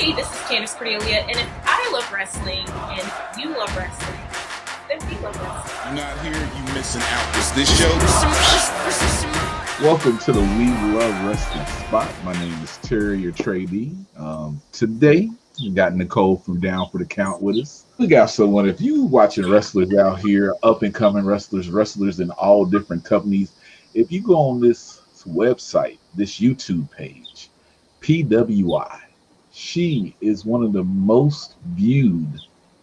Hey, this is Candace Cordelia, and if I love wrestling and you love wrestling, then we love wrestling. You're not here, you missing out. Is this show? Welcome to the We Love Wrestling spot. My name is Nicole and Tré D. Today, we got Nicole from Down for the Count with us. We got someone, if you watching wrestlers out here, up and coming wrestlers in all different companies, if you go on this website, this YouTube page, PWI, she is one of the most viewed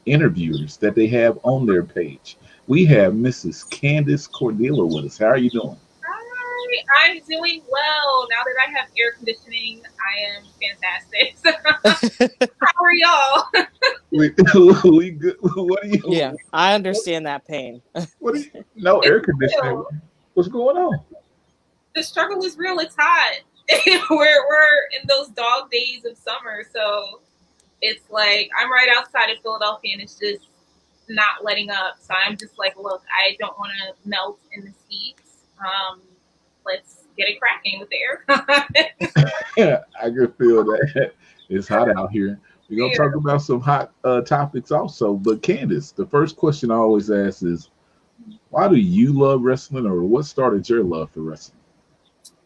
interviewers that they have on their page. We have Mrs. Candace Cordelia with us. How are you doing? Hi, I'm doing well. Now that I have air conditioning, I am fantastic. How are y'all? we good. What are you? Yeah, I understand that pain. What are you? No air conditioning. What's going on? The struggle is real. It's hot. we're in those dog days of summer, so it's like I'm right outside of Philadelphia, and it's just not letting up. So I'm just like, look, I don't want to melt in the heat. Let's get it cracking with the air. I can feel that. It's hot out here. We're going to talk about some hot topics also. But Candace, the first question I always ask is, why do you love wrestling, or what started your love for wrestling?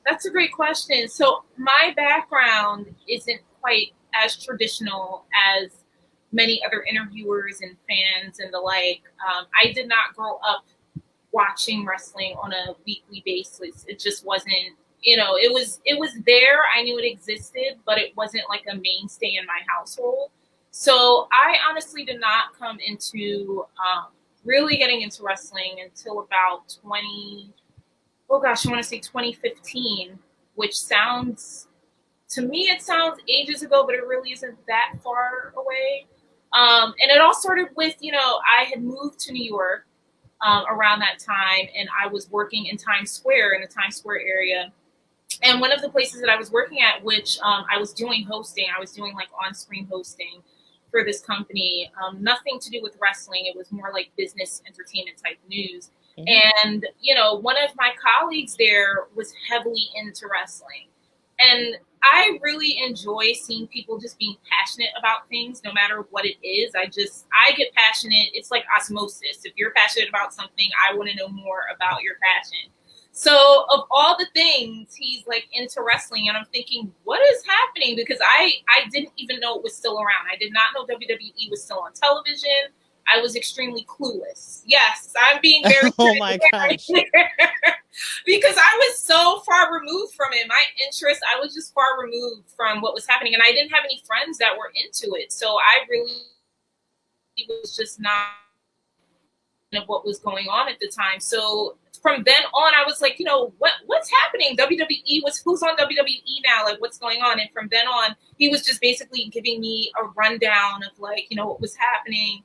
That's a great question. So my background isn't quite as traditional as many other interviewers and fans and the like. I did not grow up watching wrestling on a weekly basis. It just wasn't, it was there. I knew it existed, but it wasn't like a mainstay in my household. So I honestly did not come into really getting into wrestling until about 2015, which sounds, to me, it sounds ages ago, but it really isn't that far away. And it all started with, I had moved to New York around that time, and I was working in Times Square, in the Times Square area. And one of the places that I was working at, which I was doing hosting, I was doing like on-screen hosting for this company, nothing to do with wrestling. It was more like business entertainment type news. And, one of my colleagues there was heavily into wrestling. And I really enjoy seeing people just being passionate about things, no matter what it is. I get passionate. It's like osmosis. If you're passionate about something, I want to know more about your passion. So of all the things, he's like into wrestling, and I'm thinking, what is happening? Because I didn't even know it was still around. I did not know WWE was still on television. I was extremely clueless. Yes, I'm being very oh my gosh. Because I was so far removed from it. My interest, I was just far removed from what was happening, and I didn't have any friends that were into it. So I really was just not of what was going on at the time. So from then on, I was like, what's happening? Who's on WWE now? Like, what's going on? And from then on, he was just basically giving me a rundown of like, what was happening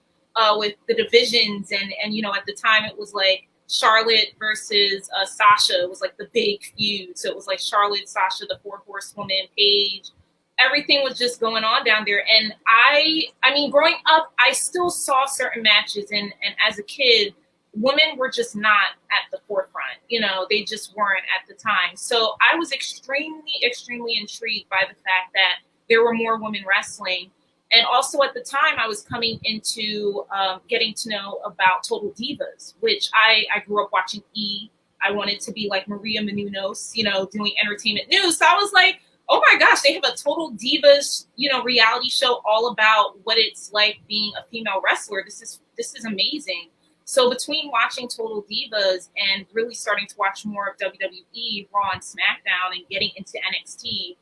with the divisions. And at the time it was like Charlotte versus Sasha. It was like the big feud. So it was like Charlotte, Sasha, the 4 horsewoman, Paige. Everything was just going on down there. And I mean, growing up, I still saw certain matches. And as a kid, women were just not at the forefront. They just weren't at the time. So I was extremely, extremely intrigued by the fact that there were more women wrestling. And also at the time, I was coming into getting to know about Total Divas, which I grew up watching E! I wanted to be like Maria Menounos, doing entertainment news. So I was like, oh my gosh, they have a Total Divas, reality show all about what it's like being a female wrestler. This is amazing. So between watching Total Divas and really starting to watch more of WWE, Raw and SmackDown, and getting into NXT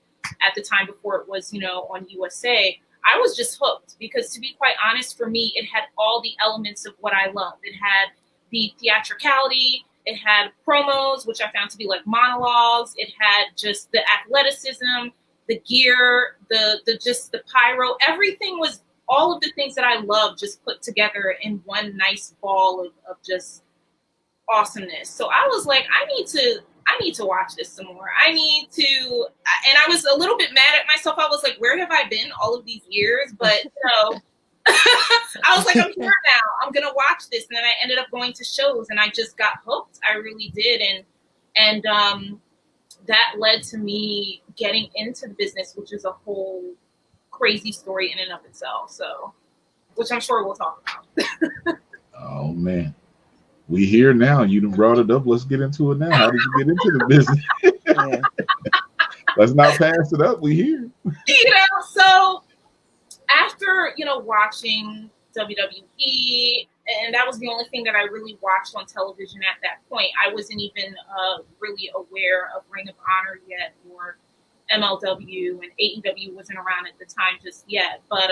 at the time before it was, on USA, I was just hooked because, to be quite honest, for me, it had all the elements of what I love. It had the theatricality, it had promos, which I found to be like monologues. It had just the athleticism, the gear, the pyro. Everything was all of the things that I love just put together in one nice ball of just awesomeness. So I was like, I need to watch this some more. And I was a little bit mad at myself. I was like, where have I been all of these years? But I was like, I'm here now. I'm gonna watch this. And then I ended up going to shows, and I just got hooked. I really did, and that led to me getting into the business, which is a whole crazy story in and of itself. So, which I'm sure we'll talk about. Oh man, we here now. You done brought it up. Let's get into it now. How did you get into the business? Yeah. Let's not pass it up. We here. So after watching WWE, and that was the only thing that I really watched on television at that point. I wasn't even really aware of Ring of Honor yet, or MLW, and AEW wasn't around at the time just yet. But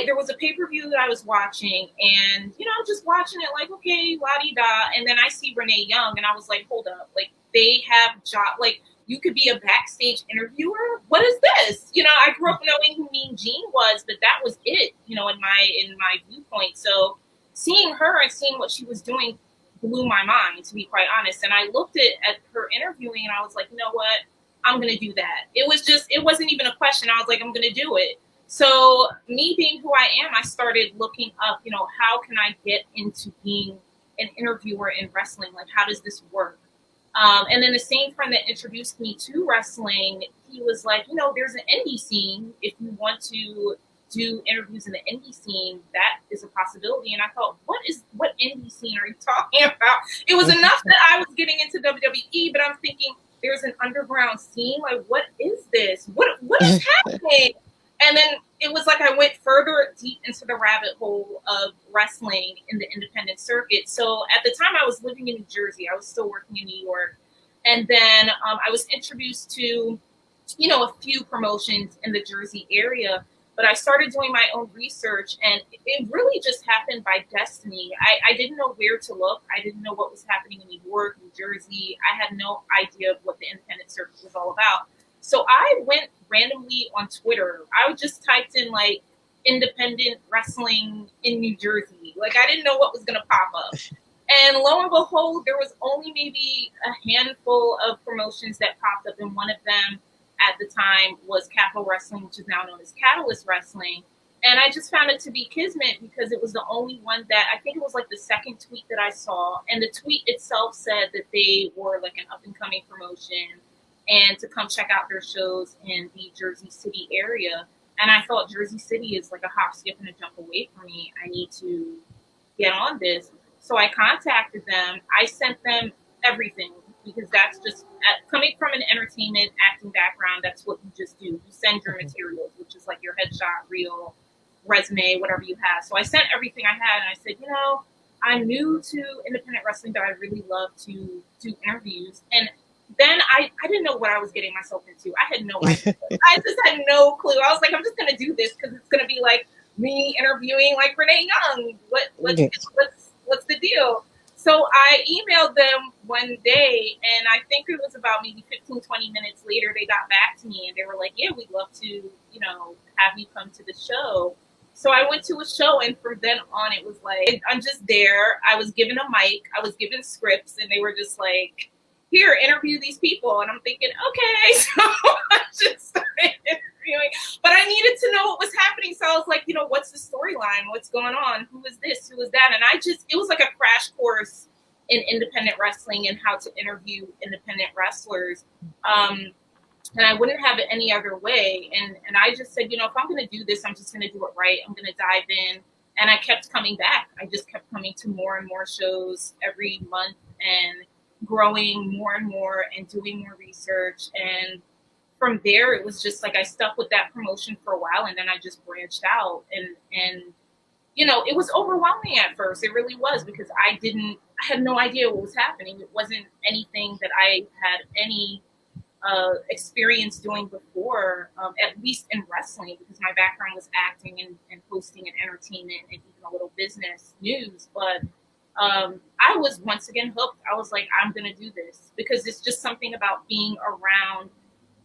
there was a pay-per-view that I was watching, and just watching it like, okay, la-di-da, and then I see Renee Young, and I was like, hold up, like they have job, like you could be a backstage interviewer. What is this? I grew up knowing who Mean Gene was, but that was it, in my viewpoint. So seeing her and seeing what she was doing blew my mind, to be quite honest. And I looked at her interviewing, and I was like, you know what? I'm going to do that. It wasn't even a question. I was like, I'm going to do it. So me being who I am, I started looking up, how can I get into being an interviewer in wrestling? Like, how does this work? And then the same friend that introduced me to wrestling, he was like, there's an indie scene. If you want to do interviews in the indie scene, that is a possibility. And I thought, what indie scene are you talking about? It was enough that I was getting into WWE, but I'm thinking there's an underground scene. Like, what is this? What is happening? And then it was like I went further deep into the rabbit hole of wrestling in the independent circuit. So at the time I was living in New Jersey. I was still working in New York. And then I was introduced to, a few promotions in the Jersey area. But I started doing my own research, and it really just happened by destiny. I didn't know where to look. I didn't know what was happening in New York, New Jersey. I had no idea of what the independent circuit was all about. So I went randomly on Twitter. I just typed in like independent wrestling in New Jersey. Like, I didn't know what was going to pop up. And lo and behold, there was only maybe a handful of promotions that popped up. And one of them at the time was Capital Wrestling, which is now known as Catalyst Wrestling. And I just found it to be kismet because it was the only one that, I think it was like the second tweet that I saw. And the tweet itself said that they were like an up and coming promotion and to come check out their shows in the Jersey City area. And I thought Jersey City is like a hop, skip, and a jump away from me. I need to get on this. So I contacted them. I sent them everything because that's just, coming from an entertainment acting background, that's what you just do. You send your materials, which is like your headshot, reel, resume, whatever you have. So I sent everything I had, and I said, I'm new to independent wrestling, but I really love to do interviews. And then I didn't know what I was getting myself into. I had no idea. I just had no clue. I was like, I'm just going to do this because it's going to be like me interviewing like Renee Young. What's the deal? So I emailed them one day, and I think it was about maybe 15, 20 minutes later, they got back to me, and they were like, yeah, we'd love to, have you come to the show. So I went to a show, and from then on, it was like, I'm just there. I was given a mic. I was given scripts, and they were just like, here, interview these people. And I'm thinking, okay. So I just started interviewing. But I needed to know what was happening. So I was like, what's the storyline? What's going on? Who is this? Who is that? And it was like a crash course in independent wrestling and how to interview independent wrestlers. And I wouldn't have it any other way. And I just said, if I'm going to do this, I'm just going to do it right. I'm going to dive in. And I kept coming back. I just kept coming to more and more shows every month and growing more and more and doing more research. And from there, it was just like I stuck with that promotion for a while, and then I just branched out. And it was overwhelming at first. It really was, because I had no idea what was happening. It wasn't anything that I had any experience doing before, at least in wrestling, because my background was acting and hosting and entertainment and even a little business news. But I was once again hooked. I was like, I'm going to do this, because it's just something about being around,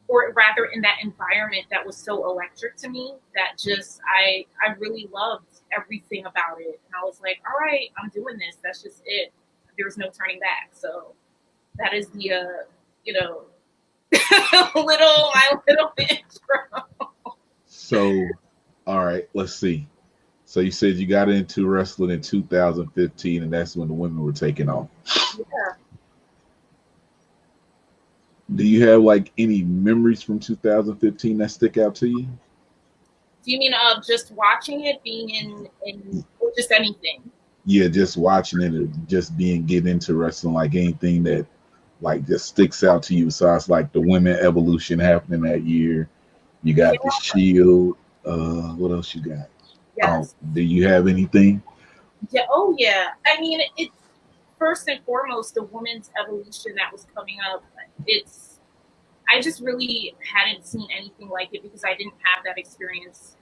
or rather in that environment, that was so electric to me that just, I really loved everything about it. And I was like, all right, I'm doing this. That's just it. There's no turning back. So that is the, my little intro. So, all right, let's see. So you said you got into wrestling in 2015, and that's when the women were taking off. Yeah. Do you have like any memories from 2015 that stick out to you? Do you mean of just watching it, being in or just anything? Yeah, just watching it, or just getting into wrestling, like anything that like just sticks out to you. So it's like the women evolution happening that year. You Yeah. got the Shield. What else you got? Yes. Do you have anything? Yeah. Oh, yeah. I mean, it's first and foremost the women's evolution that was coming up. I just really hadn't seen anything like it because I didn't have that experience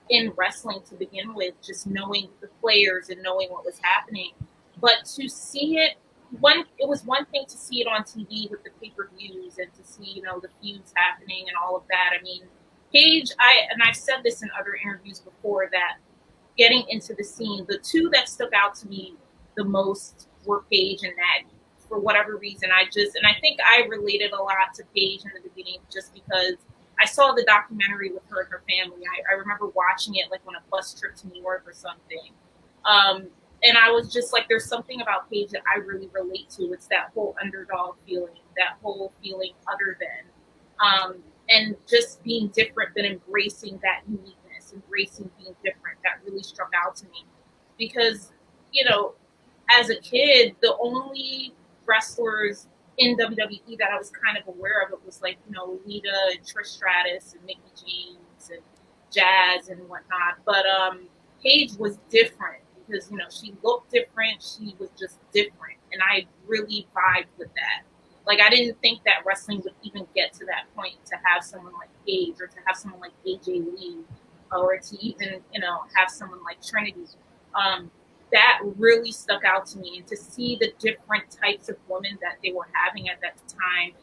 in wrestling to begin with, just knowing the players and knowing what was happening. But to see it, it was one thing to see it on TV with the pay-per-views and to see, the feuds happening and all of that. I mean, Paige, I've said this in other interviews before, that getting into the scene, the two that stuck out to me the most were Paige and Natty. For whatever reason, I think I related a lot to Paige in the beginning just because I saw the documentary with her and her family. I remember watching it like on a bus trip to New York or something. And I was just like, there's something about Paige that I really relate to. It's that whole underdog feeling, that whole feeling other than, and just being different, but embracing that uniqueness, embracing being different. That really struck out to me because, as a kid, the only wrestlers in WWE that I was kind of aware of, it was like, Lita and Trish Stratus and Mickey James and Jazz and whatnot. But Paige was different because, she looked different. She was just different. And I really vibed with that. Like, I didn't think that wrestling would even get to that point to have someone like Paige or to have someone like AJ Lee or to even, have someone like Trinity. That really stuck out to me, and to see the different types of women that they were having at that time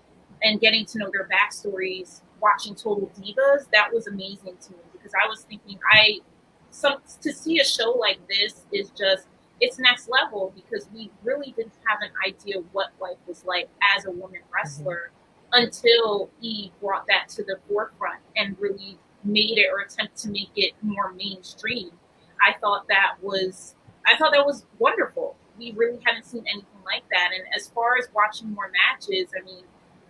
and getting to know their backstories, watching Total Divas, that was amazing to me because I was thinking to see a show like this is just, it's next level because we really didn't have an idea what life was like as a woman wrestler until Eve brought that to the forefront and really made it or attempted to make it more mainstream. I thought that was wonderful. We really hadn't seen anything like that. And as far as watching more matches, I mean,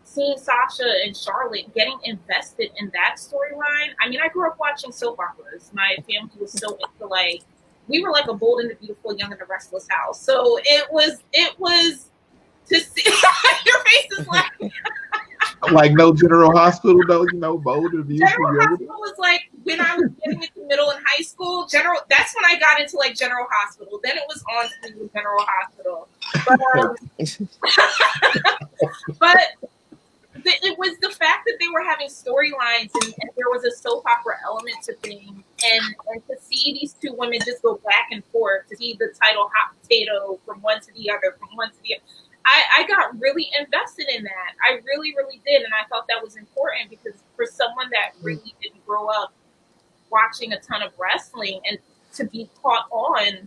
seeing Sasha and Charlotte getting invested in that storyline. I mean, I grew up watching soap operas. My family was so into we were like a Bold and the Beautiful, Young and the Restless house. So it was to see your face is like like no General Hospital though, Bold and Beautiful. General Hospital was like when I was getting into middle and high school. That's when I got into like General Hospital. Then it was on screen with General Hospital. But it was the fact that they were having storylines and there was a soap opera element to things, and to see these two women just go back and forth, to see the title hot potato from one to the other, I got really invested in that. I really, really did. And I thought that was important because for someone that really didn't grow up watching a ton of wrestling and to be caught on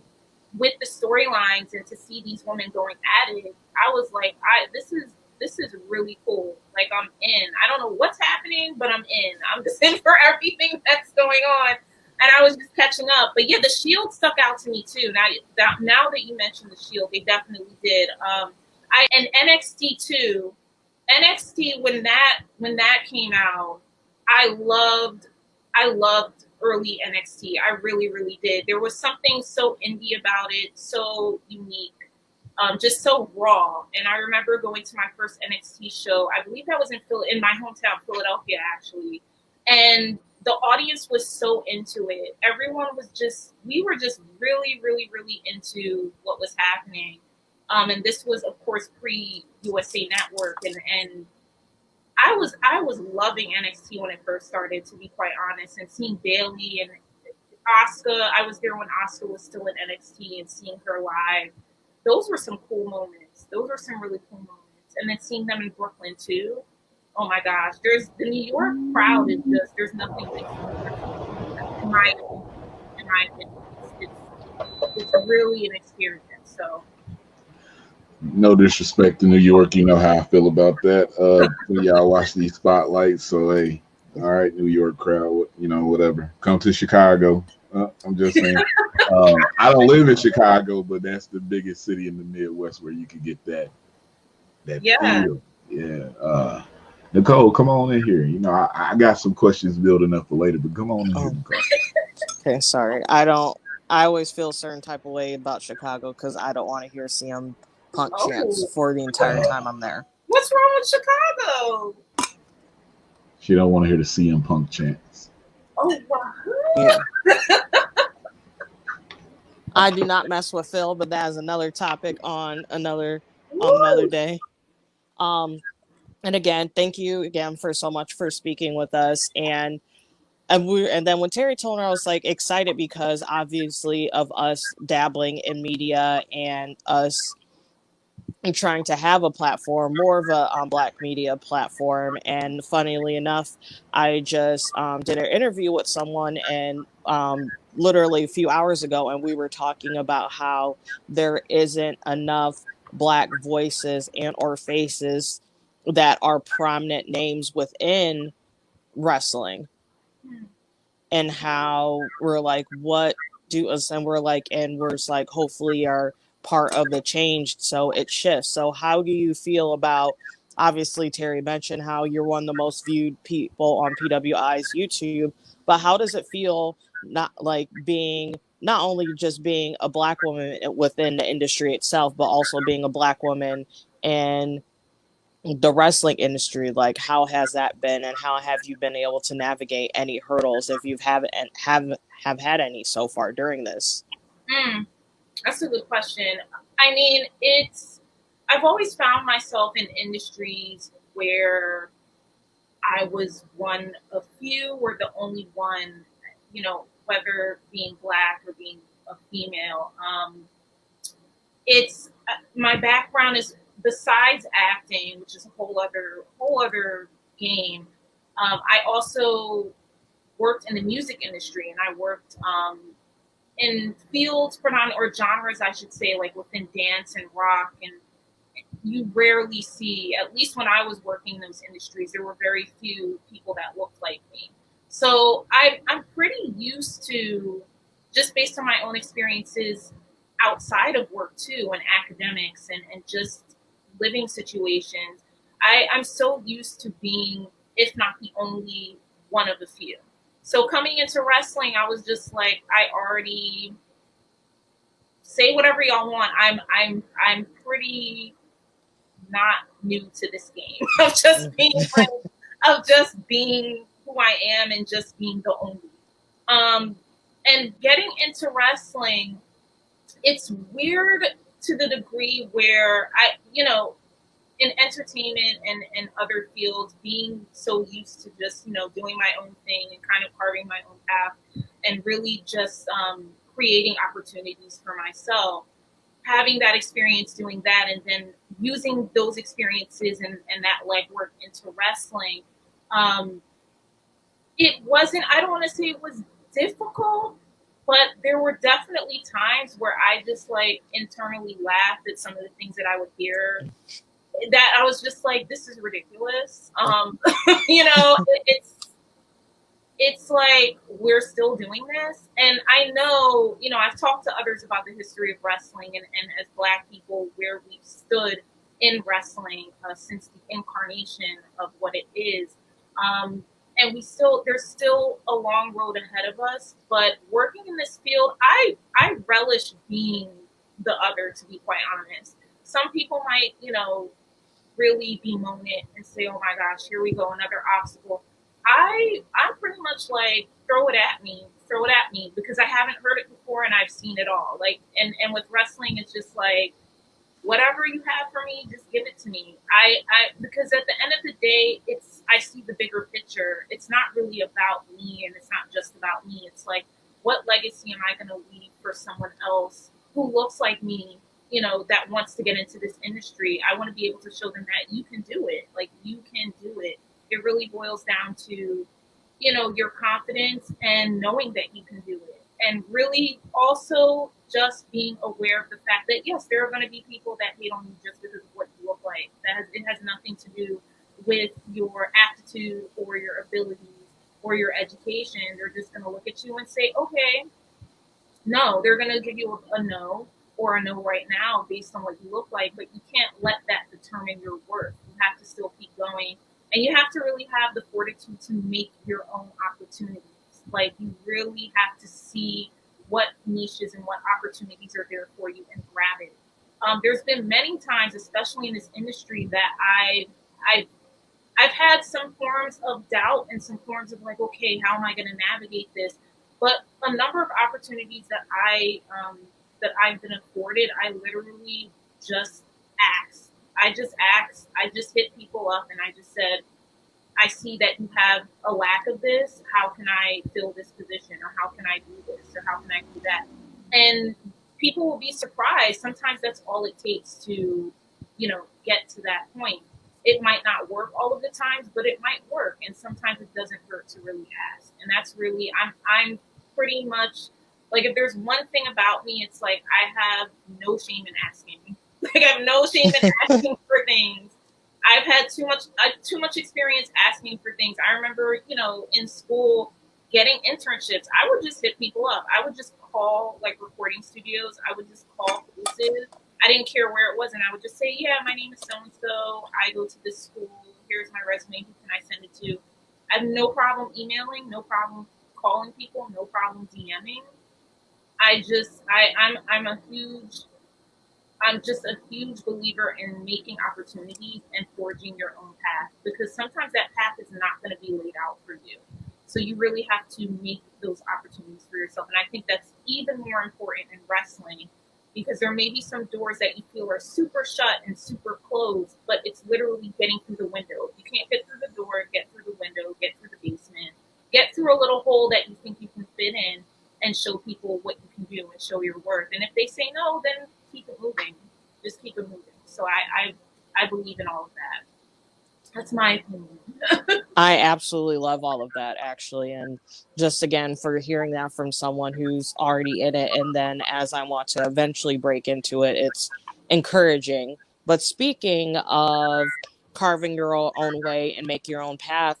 with the storylines and to see these women going at it, I was like, this is really cool. Like, I'm in. I don't know what's happening, but I'm in. I'm just in for everything that's going on. And I was just catching up. But yeah, the Shield stuck out to me too. Now that you mentioned the Shield, they definitely did. And NXT too. NXT, when that came out, I loved early NXT. I really, really did. There was something so indie about it, so unique, just so raw. And I remember going to my first NXT show. I believe that was in my hometown, Philadelphia, actually. And the audience was so into it. We were just really, really, really into what was happening. And this was, of course, pre-USA Network, and I was loving NXT when it first started, to be quite honest, and seeing Bayley and Asuka. I was there when Asuka was still in NXT, and seeing her live. Those were some cool moments. Those were some really cool moments. And then seeing them in Brooklyn too. Oh my gosh, the New York crowd is just, there's nothing like it. In my opinion, it's really an experience. So. No disrespect to New York, you know how I feel about that. Y'all watch these spotlights, so hey, all right, New York crowd, whatever. Come to Chicago. I'm just saying. I don't live in Chicago, but that's the biggest city in the Midwest where you can get that feel. Yeah. Nicole, come on in here. I got some questions building up for later, but come on in here, Nicole. Okay, sorry. I always feel a certain type of way about Chicago because I don't want to hear CM Punk chants Oh, for the entire time I'm there. what's wrong with Chicago? She don't want to hear the CM Punk chants. Oh, wow. Yeah. I do not mess with Phil, but that is another topic on another Woo! day. Um, and again, thank you again for so much for speaking with us. And then when Terry told her, I was like excited because obviously of us dabbling in media and us trying to have a platform, more of a black media platform. And funnily enough, I just did an interview with someone and literally a few hours ago, and we were talking about how there isn't enough black voices and or faces that are prominent names within wrestling, and how we're like, what do us, and we're like, and we're just like, hopefully are part of the change so it shifts. So how do you feel about, obviously Terry mentioned how you're one of the most viewed people on PWI's YouTube, but how does it feel not like being, not only just being a black woman within the industry itself, but also being a black woman and the wrestling industry? Like, how has that been, and how have you been able to navigate any hurdles, if you've have had any so far during this? Mm, that's a good question. I mean, I've always found myself in industries where I was one of few or the only one, whether being black or being a female. It's My background is, besides acting, which is a whole other game. I also worked in the music industry, and I worked in fields predominant, or genres, I should say, like within dance and rock. And you rarely see, at least when I was working in those industries, there were very few people that looked like me. So I'm pretty used to, just based on my own experiences outside of work too, and academics, and just living situations. I'm so used to being, if not the only, one of the few. So coming into wrestling, I was just like, I already, say whatever y'all want. I'm pretty not new to this game of just being like, of just being who I am and just being the only. Um, and getting into wrestling, it's weird to the degree where in entertainment and other fields, being so used to just, doing my own thing and kind of carving my own path, and really just creating opportunities for myself. Having that experience doing that, and then using those experiences and that legwork into wrestling, um, it wasn't, I don't want to say it was difficult, but there were definitely times where I just like internally laughed at some of the things that I would hear, that I was just like, this is ridiculous. It's like, we're still doing this. And I know, I've talked to others about the history of wrestling, and as Black people, where we've stood in wrestling since the incarnation of what it is. And there's still a long road ahead of us. But working in this field, I relish being the other, to be quite honest. Some people might, really bemoan it and say, oh my gosh, here we go, another obstacle. I'm pretty much like, throw it at me, because I haven't heard it before and I've seen it all. Like, and with wrestling, it's just like, whatever you have for me, just give it to me. Because at the end of the day, I see the bigger picture. It's not really about me, and it's not just about me. It's like, what legacy am I going to leave for someone else who looks like me, that wants to get into this industry? I want to be able to show them that you can do it. Like, you can do it. It really boils down to, your confidence and knowing that you can do it. And really also just being aware of the fact that, yes, there are going to be people that hate on you just because of what you look like. It has nothing to do with your aptitude or your abilities or your education. They're just going to look at you and say, okay, no. They're going to give you a no, or a no right now based on what you look like, but you can't let that determine your worth. You have to still keep going, and you have to really have the fortitude to make your own opportunities. like you really have to see what niches and what opportunities are there for you and grab it. There's been many times, especially in this industry, that I've I've had some forms of doubt and some forms of like, okay, how am I going to navigate this? But a number of opportunities that I've been afforded, I literally just asked. I just asked. I just hit people up and I just said, I see that you have a lack of this. How can I fill this position, or how can I do this, or how can I do that? And people will be surprised. Sometimes that's all it takes to, get to that point. It might not work all of the times, but it might work. And sometimes it doesn't hurt to really ask. And that's really, I'm pretty much like, if there's one thing about me, it's like I have no shame in asking. Like I have no shame in asking for things. I've had too much experience asking for things. I remember, in school getting internships. I would just hit people up. I would just call like recording studios. I would just call places. I didn't care where it was, and I would just say, "Yeah, my name is so and so. I go to this school. Here's my resume. Who can I send it to?" I have no problem emailing, no problem calling people, no problem DMing. I'm just a huge believer in making opportunities and forging your own path, because sometimes that path is not going to be laid out for you. So you really have to make those opportunities for yourself. And I think that's even more important in wrestling, because there may be some doors that you feel are super shut and super closed, but it's literally getting through the window. If you can't get through the door, get through the window, get through the basement, get through a little hole that you think you can fit in, and show people what you can do and show your worth. And if they say no, then keep it moving. Just keep it moving. So I believe in all of that. That's my opinion. I absolutely love all of that, actually. And just again, for hearing that from someone who's already in it, and then as I want to eventually break into it, it's encouraging. But speaking of carving your own way and make your own path,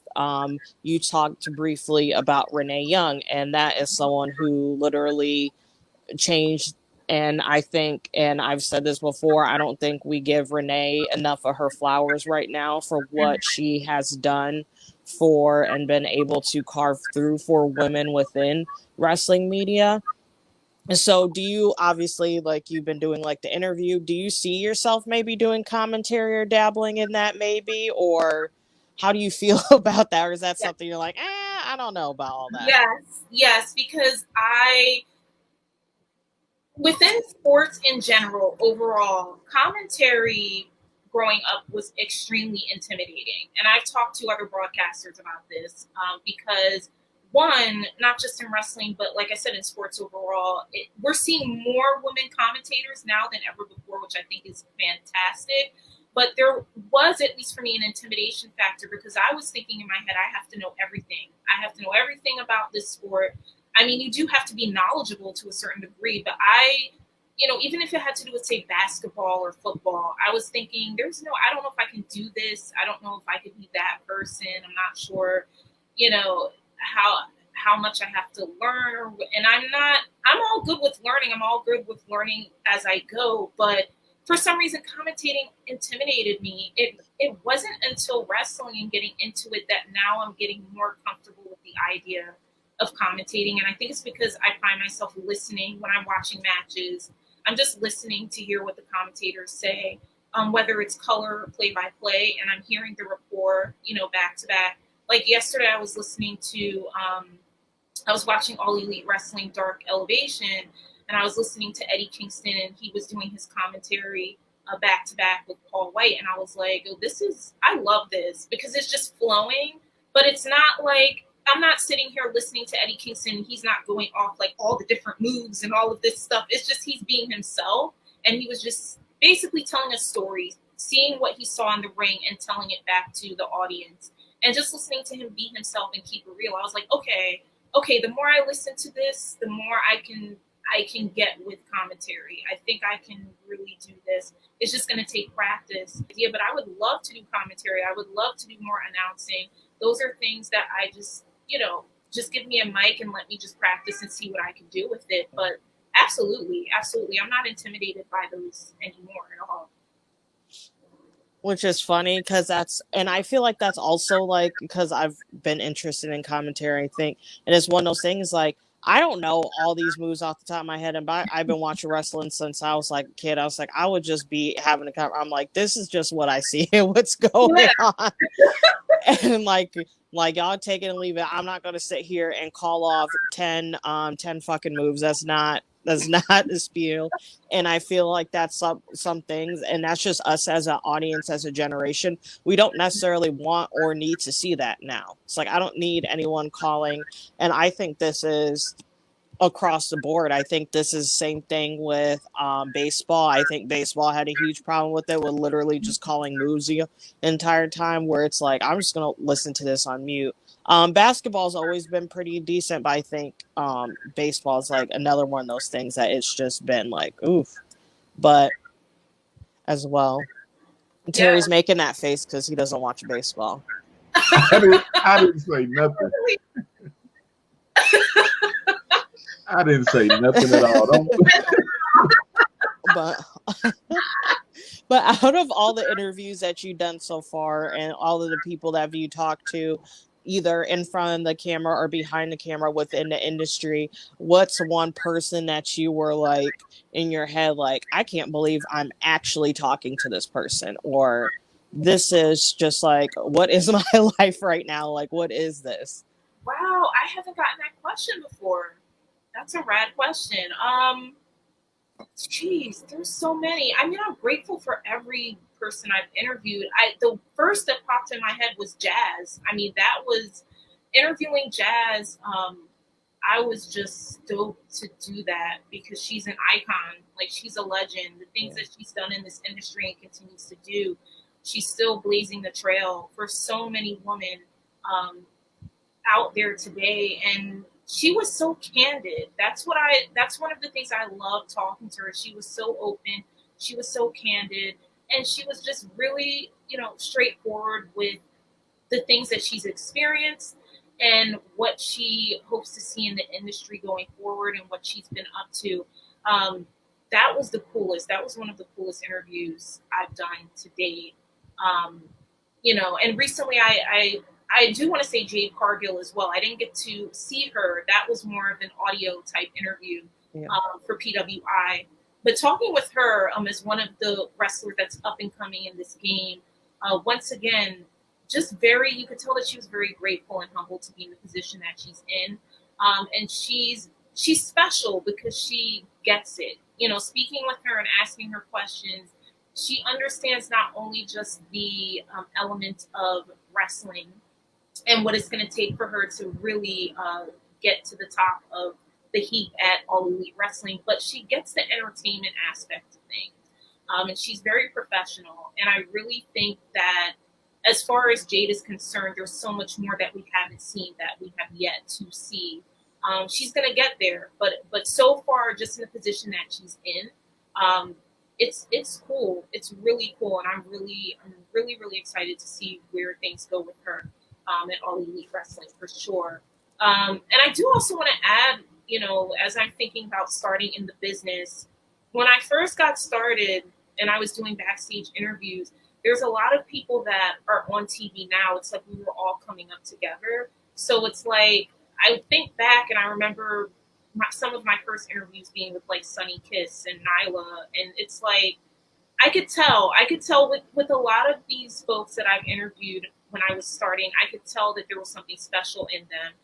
you talked briefly about Renee Young, and that is someone who literally changed. And I think, and I've said this before, I don't think we give Renee enough of her flowers right now for what she has done for and been able to carve through for women within wrestling media. So do you, obviously, like you've been doing like the interview, do you see yourself maybe doing commentary or dabbling in that maybe? Or how do you feel about that? Or is that something you're like, I don't know about all that? Yes, because within sports in general, overall, commentary growing up was extremely intimidating. And I've talked to other broadcasters about this, because, one, not just in wrestling, but like I said, in sports overall, we're seeing more women commentators now than ever before, which I think is fantastic. But there was, at least for me, an intimidation factor, because I was thinking in my head, I have to know everything. I have to know everything about this sport. I mean, you do have to be knowledgeable to a certain degree, but even if it had to do with, say, basketball or football, I was thinking, I don't know if I can do this. I don't know if I could be that person. I'm not sure, how much I have to learn. And I'm all good with learning. I'm all good with learning as I go. But for some reason, commentating intimidated me. It wasn't until wrestling and getting into it that now I'm getting more comfortable with the idea of commentating. And I think it's because I find myself listening when I'm watching matches. I'm just listening to hear what the commentators say, whether it's color or play-by-play, and I'm hearing the rapport, back to back. Like yesterday, I was listening to, I was watching All Elite Wrestling Dark Elevation, and I was listening to Eddie Kingston, and he was doing his commentary back to back with Paul White, and I was like, oh, I love this, because it's just flowing, but it's not like, I'm not sitting here listening to Eddie Kingston. He's not going off like all the different moves and all of this stuff. It's just he's being himself. And he was just basically telling a story, seeing what he saw in the ring and telling it back to the audience. And just listening to him be himself and keep it real. I was like, okay, the more I listen to this, the more I can get with commentary. I think I can really do this. It's just going to take practice. Yeah, but I would love to do commentary. I would love to do more announcing. Those are things that I just give me a mic and let me just practice and see what I can do with it. But absolutely. I'm not intimidated by those anymore at all. which is funny because and I feel like that's also like, because I've been interested in commentary, I think, and it's one of those things like, I don't know all these moves off the top of my head, and I've been watching wrestling since I was like a kid. I was like, I would just be having a I'm like, this is just what I see and what's going on. And like y'all take it and leave it. I'm not gonna sit here and call off 10 fucking moves. That's not the spiel. And I feel like that's some things, and that's just us as an audience, as a generation. We don't necessarily want or need to see that now. It's like, I don't need anyone calling, and I think this is across the board. I think this is the same thing with baseball. I think baseball had a huge problem with it, with literally just calling moves the entire time, where it's like, I'm just gonna listen to this on mute. Basketball's always been pretty decent, but I think baseball is like another one of those things that it's just been like, oof. But as well, Terry's making that face because he doesn't watch baseball. I didn't say nothing. I didn't say nothing at all. But out of all the interviews that you've done so far, and all of the people that you talked to, either in front of the camera or behind the camera within the industry, what's one person that you were like in your head, like, I can't believe I'm actually talking to this person, or this is just like, what is my life right now? Like, what is this? Wow, I haven't gotten that question before. That's a rad question. Jeez, there's so many. I mean, I'm grateful for every person I've interviewed. The first that popped in my head was Jazz. I mean, that was interviewing Jazz. I was just stoked to do that because she's an icon. Like, she's a legend. The things that she's done in this industry and continues to do, she's still blazing the trail for so many women out there today. And she was so candid. That's one of the things I loved talking to her. She was so open. She was so candid. And she was just really, straightforward with the things that she's experienced and what she hopes to see in the industry going forward and what she's been up to. That was the coolest. That was one of the coolest interviews I've done to date. And recently I do want to say Jade Cargill as well. I didn't get to see her. That was more of an audio type interview for PWI. But talking with her as one of the wrestlers that's up and coming in this game, once again, just you could tell that she was very grateful and humble to be in the position that she's in. And she's special because she gets it. Speaking with her and asking her questions, she understands not only just the element of wrestling and what it's going to take for her to really get to the top of the heap at All Elite Wrestling, but she gets the entertainment aspect of things. And she's very professional. And I really think that as far as Jade is concerned, there's so much more that we haven't seen, that we have yet to see. She's going to get there, but so far, just in the position that she's in, it's cool. It's really cool, and I'm really excited to see where things go with her at All Elite Wrestling for sure. And I do also want to add, as I'm thinking about starting in the business, when I first got started and I was doing backstage interviews, there's a lot of people that are on TV now. It's like we were all coming up together. So it's like, I think back and I remember some of my first interviews being with like Sunny Kiss and Nyla. And it's like, I could tell with a lot of these folks that I've interviewed when I was starting, I could tell that there was something special in them.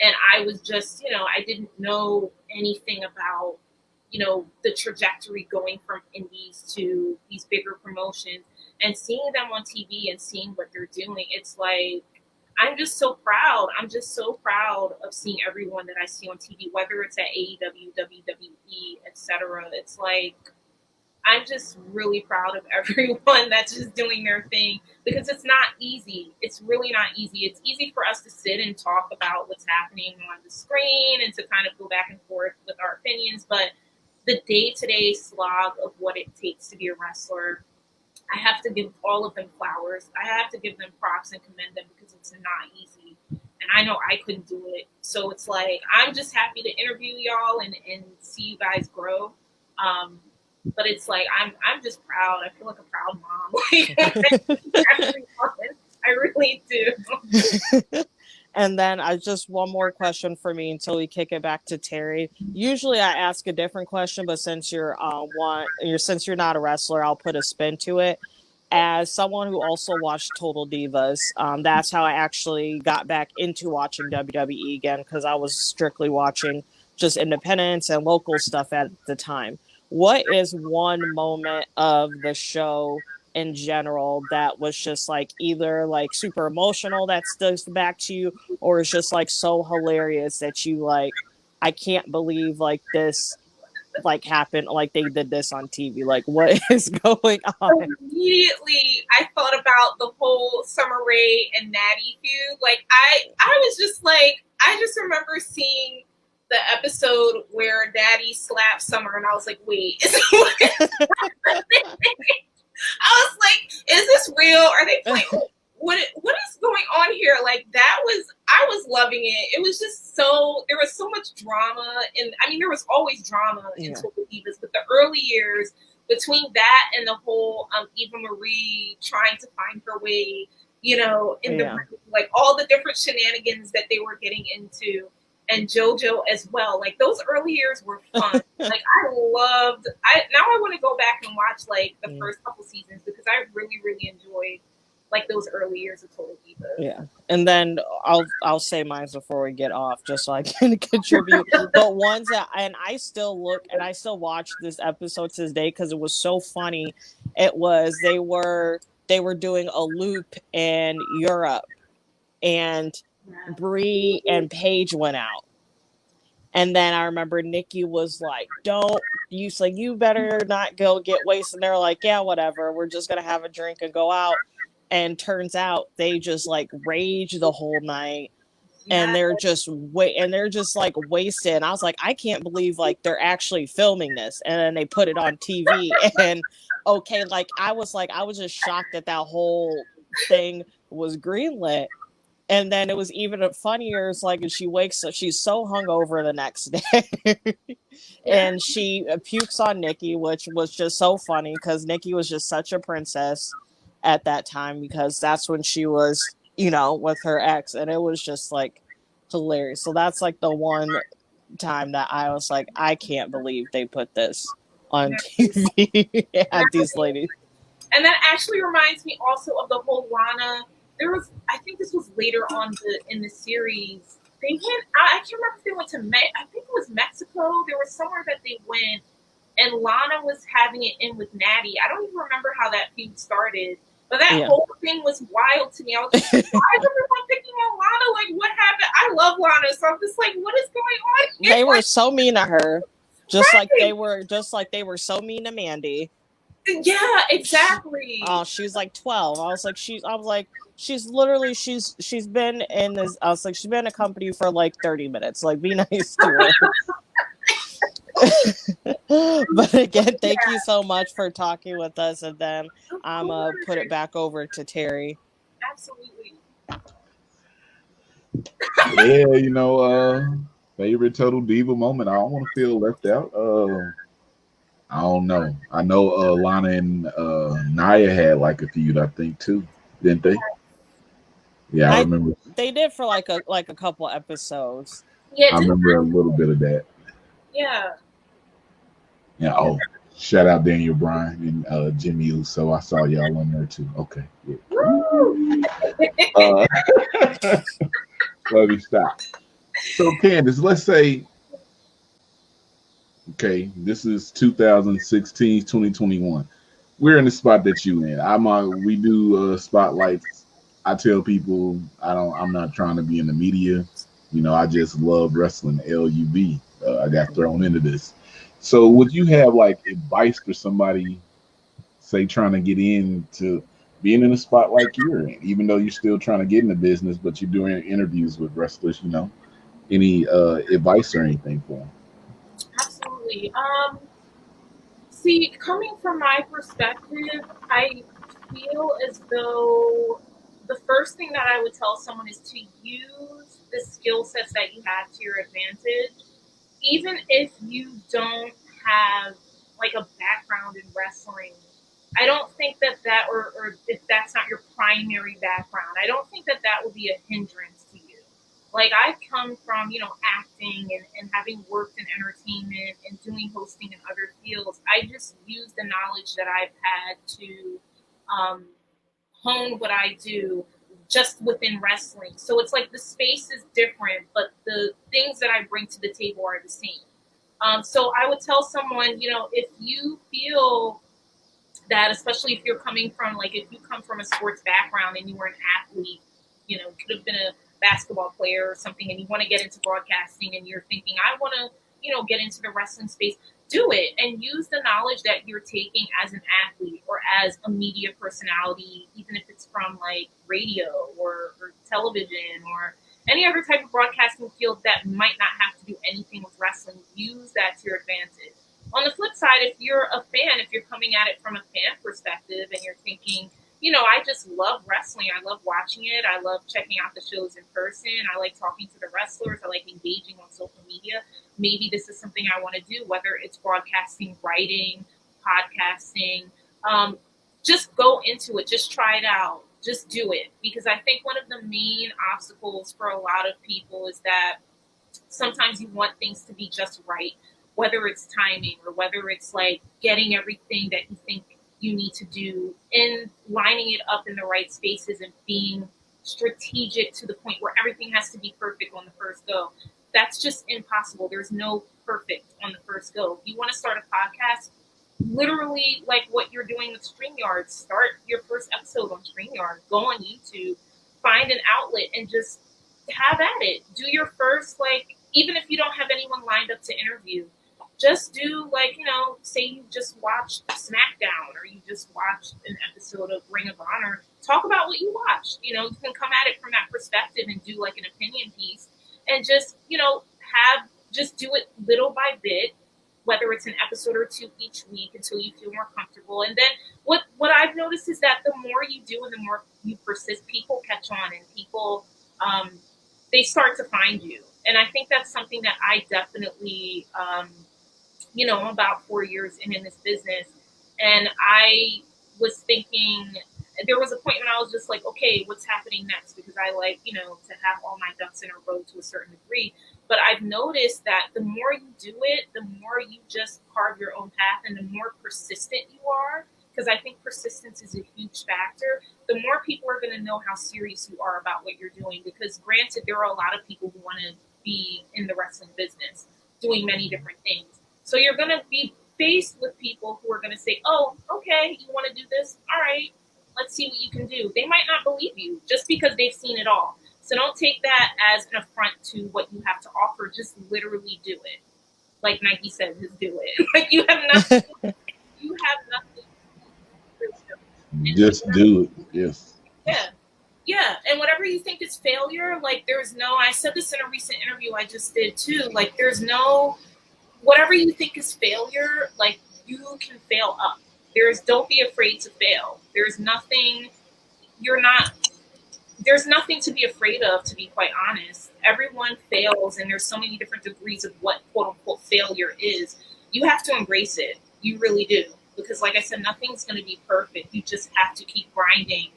And I was just, I didn't know anything about, the trajectory going from indies to these bigger promotions, and seeing them on TV and seeing what they're doing. It's like, I'm just so proud. I'm just so proud of seeing everyone that I see on TV, whether it's at AEW, WWE, etc. It's like, I'm just really proud of everyone that's just doing their thing, because it's not easy. It's really not easy. It's easy for us to sit and talk about what's happening on the screen and to kind of go back and forth with our opinions. But the day-to-day slog of what it takes to be a wrestler, I have to give all of them flowers. I have to give them props and commend them, because it's not easy. And I know I couldn't do it. So it's like, I'm just happy to interview y'all and see you guys grow. But it's like I'm just proud. I feel like a proud mom. I really do. And then I just one more question for me until we kick it back to Terry. Usually I ask a different question, but since since you're not a wrestler, I'll put a spin to it. As someone who also watched Total Divas, that's how I actually got back into watching WWE again, because I was strictly watching just independents and local stuff at the time. What is one moment of the show in general that was just like either like super emotional that sticks back to you, or it's just like so hilarious that you like, I can't believe like this like happened, like they did this on TV, like what is going on? Immediately I thought about the whole Summer Rae and Natty feud. Like I was just like, I just remember seeing the episode where Natty slapped Summer and I was like, wait, I was like, is this real? Are they playing? What is going on here? Like I was loving it. It was just there was so much drama, and I mean there was always drama in Total Divas, but the early years between that and the whole Eva Marie trying to find her way, in the like all the different shenanigans that they were getting into, and JoJo as well. Like those early years were fun. Like I want to go back and watch like the first couple seasons because I really, really enjoyed like those early years of Total Divas. Yeah. And then I'll say mine before we get off, just so I can contribute. But ones that, and I still watch this episode to this day because it was so funny. It was they were doing a loop in Europe, and Brie and Paige went out. And then I remember Nikki was like, you better not go get wasted. And they're like, yeah, whatever. We're just going to have a drink and go out. And turns out they just like rage the whole night. And they're just like wasted. And I was like, I can't believe like they're actually filming this. And then they put it on TV. And okay, like I was just shocked that whole thing was greenlit. And then it was even funnier. It's like she wakes up, she's so hungover the next day, and she pukes on Nikki, which was just so funny because Nikki was just such a princess at that time because that's when she was, with her ex, and it was just like hilarious. So that's like the one time that I was like, I can't believe they put this on TV at these ladies. And that actually reminds me also of the whole Lana. I think this was later on in the series. They went. I can't remember if they went to I think it was Mexico. There was somewhere that they went, and Lana was having it in with Natty. I don't even remember how that feud started, but that whole thing was wild to me. I was like, why is everyone picking on Lana? Like, what happened? I love Lana, so I'm just like, what is going on here? They were so mean to her, just like they were so mean to Mandy. Yeah, exactly. She's like 12. I was like, she's literally she's been in this. I was like, she's been in a company for like 30 minutes. Like, be nice to her. But again, thank you so much for talking with us, and then I'm gonna put it back over to Terry. Absolutely. Yeah, favorite Total Diva moment. I don't want to feel left out. I don't know. I know Lana and Naya had like a feud, I think, too, didn't they? Yeah, I remember. They did for like a couple episodes. Yeah, I remember a little bit of that. Yeah. Yeah. Oh, shout out Daniel Bryan and Jimmy Uso. I saw y'all on there too. Okay. Yeah. Let me stop. So, Candace, let's say. Okay, this is 2016, 2021. We're in the spot that you in. We do spotlights. I tell people I'm not trying to be in the media. I just love wrestling. LUB. I got thrown into this. So would you have like advice for somebody, say, trying to get into being in a spot like you're in, even though you're still trying to get in the business, but you're doing interviews with wrestlers, any advice or anything for them? Absolutely. See, coming from my perspective, I feel as though the first thing that I would tell someone is to use the skill sets that you have to your advantage, even if you don't have like a background in wrestling, I don't think that or if that's not your primary background, I don't think that would be a hindrance to you. Like I come from, acting and having worked in entertainment and doing hosting in other fields. I just use the knowledge that I've had to um, hone what I do just within wrestling. So it's like the space is different, but the things that I bring to the table are the same. So I would tell someone, if you feel that, especially if you're coming from, like, if you come from a sports background and you were an athlete, could have been a basketball player or something, and you want to get into broadcasting and you're thinking, I want to, get into the wrestling space, do it and use the knowledge that you're taking as an athlete or as a media personality, even if it's from like radio or television or any other type of broadcasting field that might not have to do anything with wrestling. Use that to your advantage. On the flip side, if you're a fan, if you're coming at it from a fan perspective and you're thinking, I just love wrestling. I love watching it. I love checking out the shows in person. I like talking to the wrestlers. I like engaging on social media. Maybe this is something I want to do, whether it's broadcasting, writing, podcasting. Just go into it. Just try it out. Just do it. Because I think one of the main obstacles for a lot of people is that sometimes you want things to be just right, whether it's timing or whether it's like getting everything that you think you need to do and lining it up in the right spaces and being strategic to the point where everything has to be perfect on the first go. That's just impossible. There's no perfect on the first go. If you want to start a podcast, literally like what you're doing with StreamYard, start your first episode on StreamYard, go on YouTube, find an outlet and just have at it. Do your first, like, even if you don't have anyone lined up to interview, just do, like, say you just watched SmackDown or you just watched an episode of Ring of Honor. Talk about what you watched. You can come at it from that perspective and do like an opinion piece and just, just do it little by bit, whether it's an episode or two each week until you feel more comfortable. And then what I've noticed is that the more you do and the more you persist, people catch on and people, they start to find you. And I think that's something that I definitely, I'm about 4 years in this business, and I was thinking, there was a point when I was just like, okay, what's happening next? Because I like, to have all my ducks in a row to a certain degree. But I've noticed that the more you do it, the more you just carve your own path and the more persistent you are, because I think persistence is a huge factor, the more people are going to know how serious you are about what you're doing. Because granted, there are a lot of people who want to be in the wrestling business doing many different things. So you're going to be faced with people who are going to say, oh, okay, you want to do this? All right, let's see what you can do. They might not believe you just because they've seen it all. So don't take that as an affront to what you have to offer. Just literally do it. Like Nike said, just do it. Like you have nothing. You have nothing. Just do it. Yes. Yeah. Yeah. And whatever you think is failure, like there's no, I said this in a recent interview I just did too, like there's no, whatever you think is failure, like you can fail up. Don't be afraid to fail. There's nothing to be afraid of, to be quite honest. Everyone fails, and there's so many different degrees of what quote unquote failure is. You have to embrace it. You really do. Because like I said, nothing's going to be perfect. You just have to keep grinding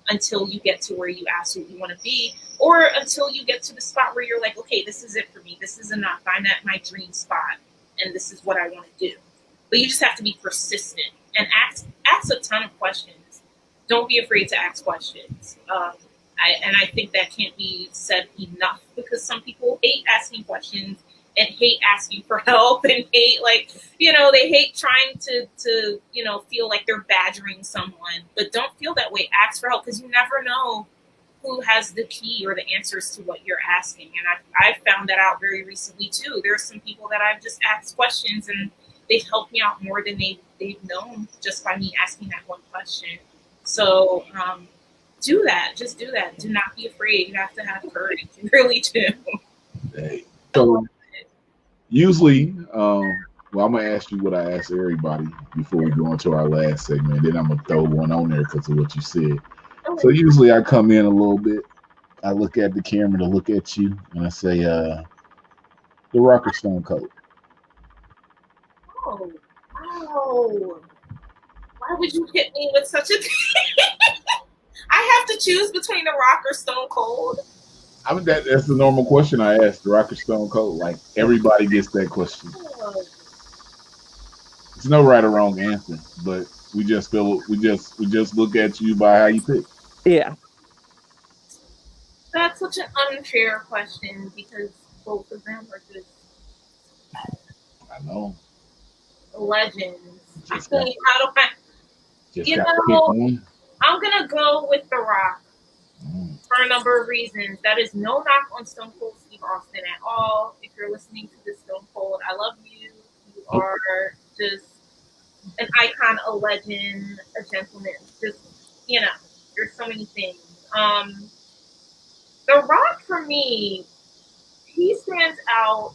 until you get to where you absolutely want to be, or until you get to the spot where you're like, okay, this is it for me. This is enough. I'm at my dream spot, and this is what I want to do. But you just have to be persistent and ask a ton of questions. Don't be afraid to ask questions. I think that can't be said enough, because some people hate asking questions and hate asking for help and hate, they hate trying to feel like they're badgering someone. But don't feel that way. Ask for help, because you never know who has the key or the answers to what you're asking. And I found that out very recently too. There are some people that I've just asked questions and they've helped me out more than they've known just by me asking that one question. So do that. Just do that. Do not be afraid. You have to have courage. You really do. Hey. So usually, I'm going to ask you what I ask everybody before we go into our last segment. Then I'm going to throw one on there because of what you said. So usually I come in a little bit. I look at the camera to look at you, and I say, The Rock or Stone Cold? Oh, Oh, why would you hit me with such a I have to choose between The Rock or Stone Cold. I mean, that's the normal question I ask. The Rock or Stone Cold? Like, everybody gets that question. Oh, It's no right or wrong answer, but we just look at you by how you pick. Yeah. that's such an unfair question because both of them are just I know. legends. I Just got mean, how do I? just You got to pick know, one. I'm gonna go with The Rock Mm. for a number of reasons. That is no knock on Stone Cold Steve Austin at all. If you're listening to this, Stone Cold, I love you. You Oh, are just an icon, a legend, a gentleman. Just there's so many things. The Rock for me, he stands out.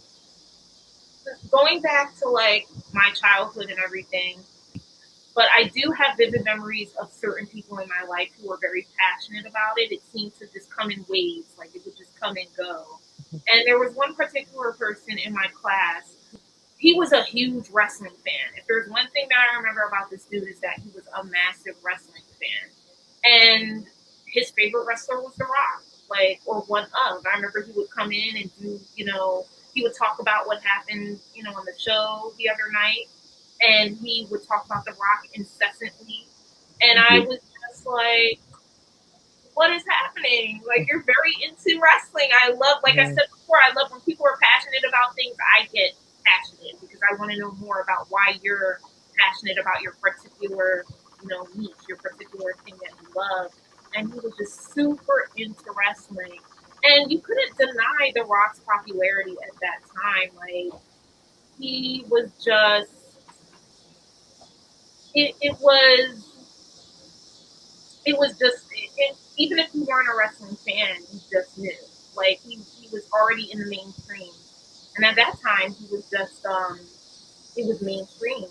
Going back to like my childhood and everything, but I do have vivid memories of certain people in my life who were very passionate about it. It seemed to just come in waves, like it would just come and go. And there was one particular person in my class. He was a huge wrestling fan. If there's one thing that I remember about this dude is that he was a massive wrestling fan. And his favorite wrestler was The Rock, like, or one of. I remember he would come in and do, he would talk about what happened, on the show the other night, and he would talk about The Rock incessantly. And I yeah. was just like, what is happening? Like, you're very into wrestling. I love, like I Mm. said before, I love when people are passionate about things. I get passionate because I want to know more about why you're passionate about your particular, niche, your particular thing that you love. And he was just super into wrestling. And you couldn't deny The Rock's popularity at that time. Like, he was just, even if you weren't a wrestling fan, you just knew. Like, he was already in the mainstream. And at that time, he was just, it was mainstream.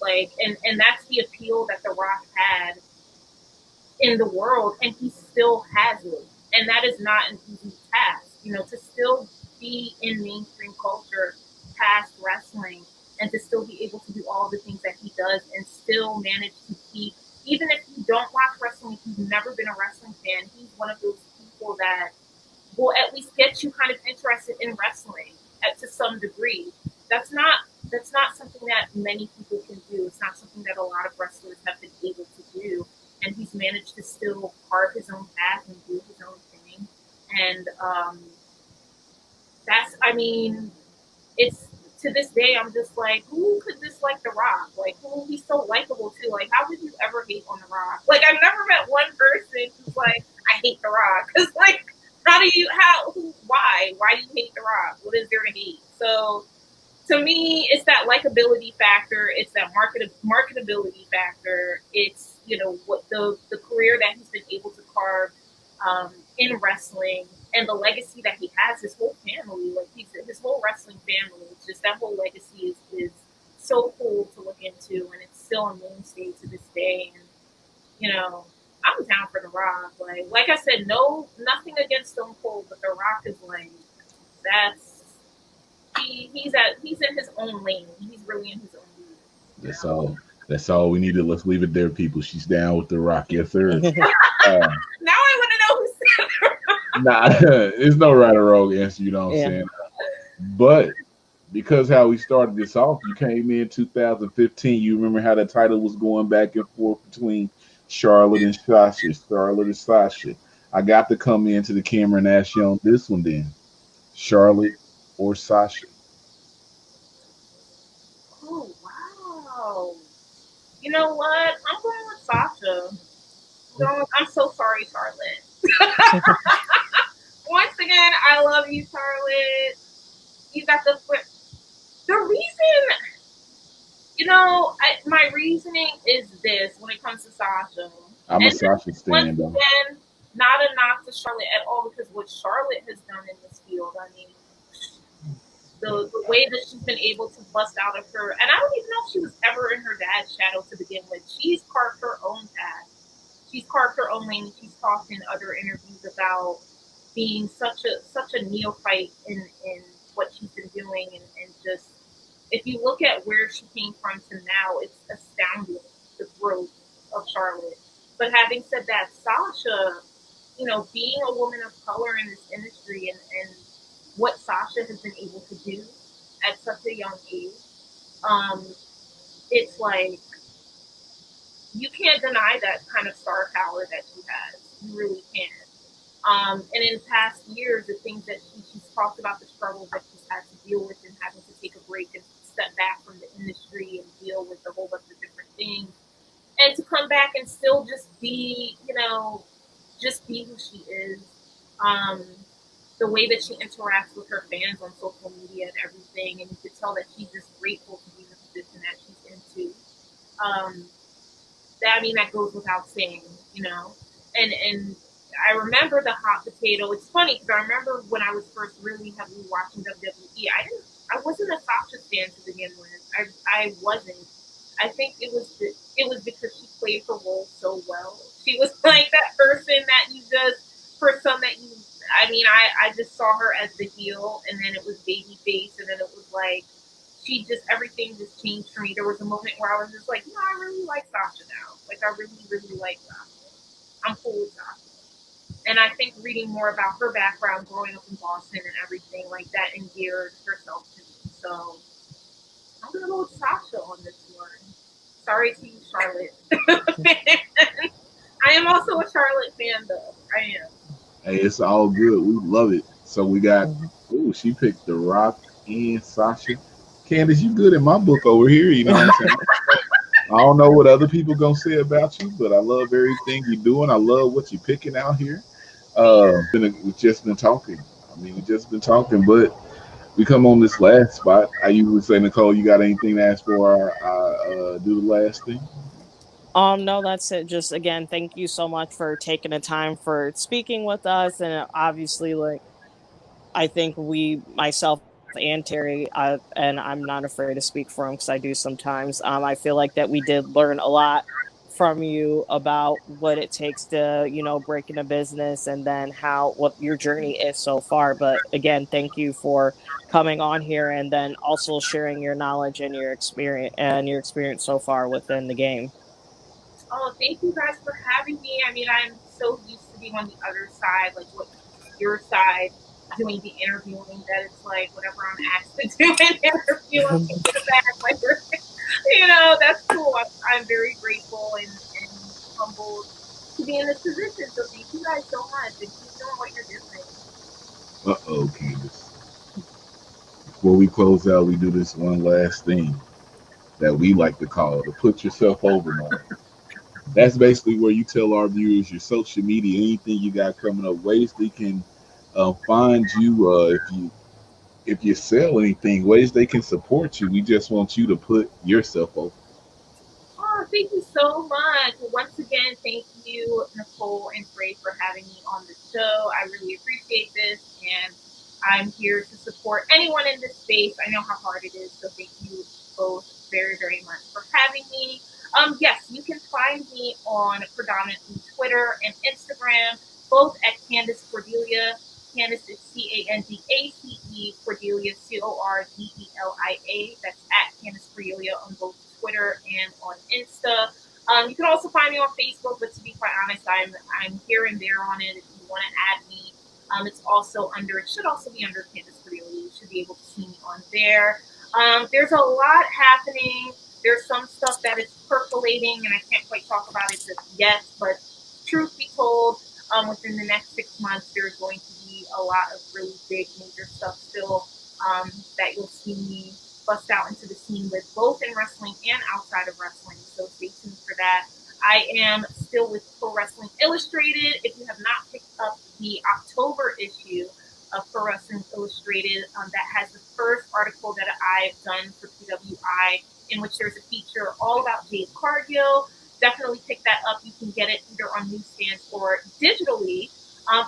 Like, and that's the appeal that The Rock had in the world, and he still has it. And that is not an easy task, to still be in mainstream culture past wrestling and to still be able to do all the things that he does and still manage to keep, even if you don't watch wrestling, if you've never been a wrestling fan, he's one of those people that will at least get you kind of interested in wrestling to some degree. That's not that's not something that many people can do. It's not something that a lot of wrestlers have been able to do. And he's managed to still carve his own path and do his own thing. And I mean, it's to this day, I'm just like, who could dislike The Rock? Like, who he's so likable too? Like, how would you ever hate on The Rock? Like, I've never met one person who's like, I hate The Rock. Because, like, why do you hate The Rock? What is there to hate? So, to me, it's that likability factor. It's that marketability factor. It's what the career that he's been able to carve in wrestling and the legacy that he has. His whole family, like his whole wrestling family. It's just that whole legacy is so cool to look into, and it's still a mainstay to this day. And I'm down for The Rock. Like I said, nothing against Stone Cold, but The Rock is like that's. He's in his own lane. He's really in his own lane. That's all. That's all we needed. Let's leave it there, people. She's down with The Rock. Yes, sir. Now I want to know who said it. Nah, there's no right or wrong answer. You know what I'm saying? But because how we started this off, you came in 2015. You remember how the title was going back and forth between Charlotte and Sasha. Charlotte and Sasha. I got to come into the camera and ask you on this one then. Charlotte or Sasha? Oh wow! You know what? I'm going with Sasha. I'm so sorry, Charlotte. Once again, I love you, Charlotte. You got the reason. My reasoning is this when it comes to Sasha. I'm a And Sasha once stand though. again, not a knock to Charlotte at all because what Charlotte has done in this field, I mean, the way that she's been able to bust out of her, and I don't even know if she was ever in her dad's shadow to begin with. She's carved her own path. She's carved her own lane. She's talked in other interviews about being such a neophyte in what she's been doing and just if you look at where she came from to now, it's astounding, the growth of Charlotte. But having said that, Sasha, being a woman of color in this industry, and what Sasha has been able to do at such a young age, um, it's like you can't deny that kind of star power that she has. You really can't. And in past years, the things that she's talked about, the struggles that she's had to deal with, and having to take a break and step back from the industry and deal with a whole bunch of different things, and to come back and still just be who she is. Um, the way that she interacts with her fans on social media and everything, and you could tell that she's just grateful to be in the position that she's into. Um, that goes without saying, And I remember the hot potato. It's funny because I remember when I was first really heavily watching WWE, I wasn't a Sasha fan to begin with. I wasn't. I think it was because she played her role so well. She was like that person that you just, for some that you, I just saw her as the heel, and then it was babyface, and then it was like everything just changed for me. There was a moment where I was just like, I really like Sasha now. Like, I really, really like Sasha. I'm cool with Sasha. And I think reading more about her background, growing up in Boston and everything like that, endeared herself to me. So I'm gonna go with Sasha on this one. Sorry to you, Charlotte. I am also a Charlotte fan, though. I am. Hey, it's all good. We love it. So we got, she picked The Rock and Sasha. Candace, you good in my book over here. You know what I'm saying? I don't know what other people gonna say about you, but I love everything you're doing. I love what you're picking out here. We've just been talking. We've just been talking, but we come on this last spot. I usually say, Nicole, you got anything to ask for do the last thing? No, that's it. Just again, thank you so much for taking the time for speaking with us. And obviously, like, I think myself and Terry, and I'm not afraid to speak for him because I do sometimes. I feel like that we did learn a lot from you about what it takes to, break in a business, and then what your journey is so far. But again, thank you for coming on here, and then also sharing your knowledge and your experience so far within the game. Oh, thank you guys for having me. I'm so used to being on the other side, like what your side doing the interviewing, that it's like whatever I'm asked to do an interview, I'm taking it back. Like, that's cool. I'm very grateful and humbled to be in this position. So thank you guys so much, and keep doing what you're doing. Candace. Before we close out, we do this one last thing that we like to call the put yourself over moment. That's basically where you tell our viewers your social media, anything you got coming up, ways they can find you if you sell anything, ways they can support you. We just want you to put yourself over. Oh, thank you so much. Once again, thank you, Nicole and Tré, for having me on the show. I really appreciate this, and I'm here to support anyone in this space. I know how hard it is, so thank you both very, very much for having me. Yes, you can find me on predominantly Twitter and Instagram, both at Candace Cordelia. Candace is Candace, Cordelia, Cordelia. That's at Candace Cordelia on both Twitter and on Insta. You can also find me on Facebook, but to be quite honest, I'm here and there on it. If you want to add me, it should also be under Candace Cordelia. You should be able to see me on there. There's a lot happening. There's some stuff that is percolating, and I can't quite talk about it just yet. But truth be told, within the next 6 months, there's going to be a lot of really big, major stuff still that you'll see me bust out into the scene with, both in wrestling and outside of wrestling. So stay tuned for that. I am still with Pro Wrestling Illustrated. If you have not picked up the October issue of Pro Wrestling Illustrated, that has the first article that I've done for PWI, in which there's a feature all about Jade Cargill. Definitely pick that up. You can get it either on newsstands or digitally.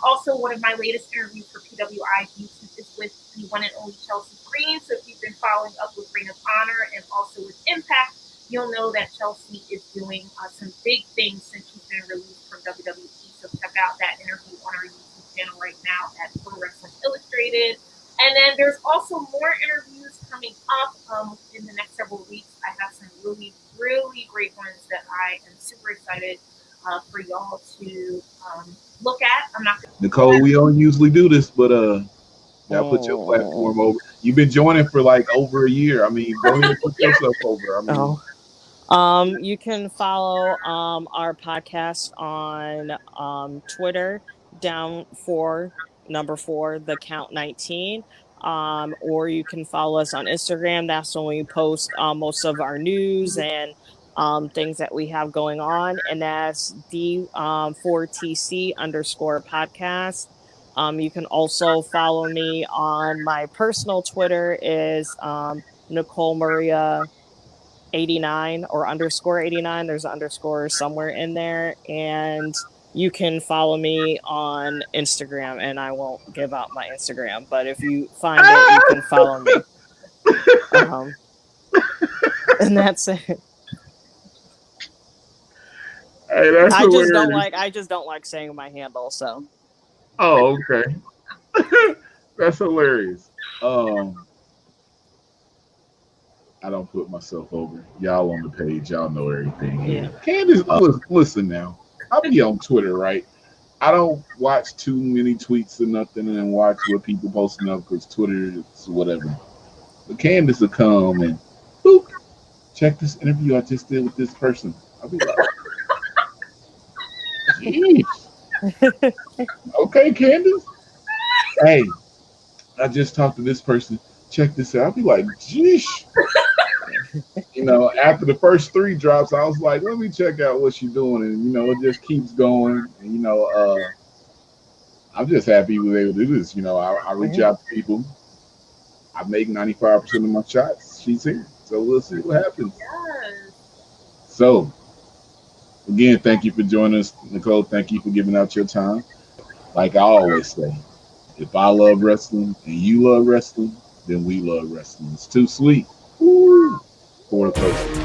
Also, one of my latest interviews for PWI YouTube is with the one and only Chelsea Green. So if you've been following up with Ring of Honor and also with Impact, you'll know that Chelsea is doing some big things since she's been released from WWE. So check out that interview on our YouTube channel right now at Pro Wrestling Illustrated. And then there's also more interviews coming up within several weeks, I have some really, really great ones that I am super excited for y'all to look at. I'm not gonna Nicole, we don't usually do this, but y'all put your platform over. You've been joining for like over a year. I mean, go ahead and put yourself over. I mean, You can follow our podcast on Twitter, down for number 4, the count 19. Or you can follow us on Instagram. That's when we post most of our news and things that we have going on. And that's D4TC _ podcast. You can also follow me on my personal Twitter is Nicole Maria 89 or _89. There's an underscore somewhere in there. And you can follow me on Instagram, and I won't give out my Instagram, but if you find it, you can follow me. And that's it. hey, that's I hilarious. just don't like saying my handle, so. Oh, okay. That's hilarious. I don't put myself over. Y'all on the page, y'all know everything here. Yeah. Candace, listen now. I'll be on Twitter, right? I don't watch too many tweets or nothing and watch what people posting up because Twitter is whatever. But Candace will come and boop, check this interview I just did with this person. I'll be like, jeez. Okay, Candace. Hey, I just talked to this person. Check this out. I'll be like, jeez. You know, after the first 3 drops, I was like, let me check out what she's doing. And, you know, it just keeps going. And, you know, I'm just happy we were able to do this. You know, I reach out to people. I make 95% of my shots. She's here. So we'll see what happens. Yes. So, again, thank you for joining us, Nicole. Thank you for giving out your time. Like I always say, if I love wrestling and you love wrestling, then we love wrestling. It's too sweet. Woo. For the person.